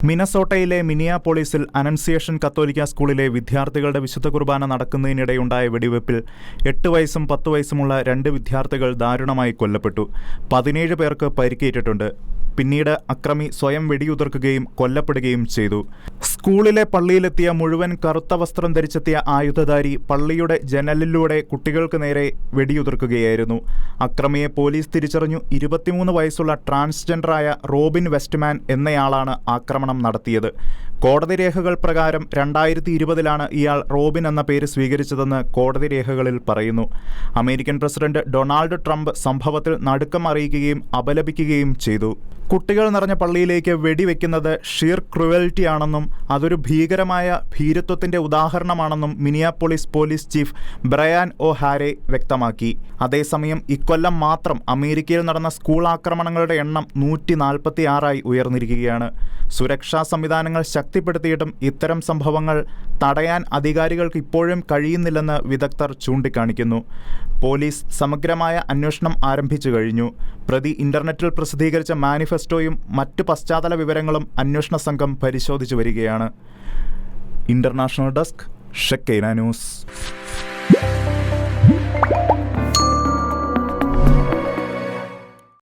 മിനസോട്ടയിലെ മിനിയാപോളിസിൽ Annunciation കത്തോലിക്ക സ്കൂളിലെ വിദ്യാർത്ഥികളുടെ വിശുദ്ധ കുർബാന നടക്കുന്നതിനിടെയുണ്ടായ വെടിവെപ്പിൽ 8 വയസ്സും 10 വയസ്സുമുള്ള 2 വിദ്യാർത്ഥികൾ ദാരുണമായി കൊല്ലപ്പെട്ടു. 17 പേർക്ക് പരിക്കേറ്റിട്ടുണ്ട്. പിന്നീട് അക്രമി സ്വയം വെടിയുതിർക്കുകയും കൊല്ലപ്പെടുകയും ചെയ്തു. സ്കൂളിലെ പള്ളിയിലെത്തിയ മുഴുവൻ കറുത്ത വസ്ത്രം ധരിച്ചെത്തിയ ആയുധധാരി പള്ളിയുടെ ജനലിലൂടെ കുട്ടികൾക്ക് നേരെ വെടിയുതിർക്കുകയായിരുന്നു. അക്രമിയെ പോലീസ് തിരിച്ചറിഞ്ഞു. 23 വയസ്സുള്ള ട്രാൻസ്ജെൻഡറായ റോബിൻ വെസ്റ്റ്മാൻ എന്നയാളാണ് ആക്രമണം നടത്തിയത്. കോടതി രേഖകൾ പ്രകാരം 2020-ലാണ് ഇയാൾ റോബിൻ എന്ന പേര് സ്വീകരിച്ചതെന്ന് കോടതി രേഖകളിൽ പറയുന്നു. അമേരിക്കൻ പ്രസിഡന്റ് ഡൊണാൾഡ് ട്രംപ് സംഭവത്തിൽ നടുക്കം അറിയിക്കുകയും അപലപിക്കുകയും ചെയ്തു. കുട്ടികൾ നിറഞ്ഞ പള്ളിയിലേക്ക് വെടിവെക്കുന്നത് ഷീർ ക്രുവൽറ്റിയാണെന്നും അതൊരു ഭീകരമായ ഭീരുത്വത്തിന്റെ ഉദാഹരണമാണെന്നും Minneapolis police chief Brian O'Hara വ്യക്തമാക്കി. അതേസമയം ഇക്കൊല്ലം മാത്രം അമേരിക്കയിൽ നടന്ന സ്കൂൾ ആക്രമണങ്ങളുടെ എണ്ണം 146 ഉയർന്നിരിക്കുകയാണ്. സുരക്ഷാ സംവിധാനങ്ങൾ ശക്തിപ്പെടുത്തിയിട്ടും ഇത്തരം സംഭവങ്ങൾ തടയാൻ അധികാരികൾക്ക് ഇപ്പോഴും കഴിയുന്നില്ലെന്ന് വിദഗ്ധർ ചൂണ്ടിക്കാണിക്കുന്നു. പോലീസ് സമഗ്രമായ അന്വേഷണം ആരംഭിച്ചു കഴിഞ്ഞു. പ്രതി ഇന്റർനെറ്റിൽ പ്രസിദ്ധീകരിച്ച മാനിഫെസ്റ്റോയും മറ്റ് പശ്ചാത്തല വിവരങ്ങളും അന്വേഷണ സംഘം പരിശോധിച്ചു വരികയാണ്. International desk, Shekinah news.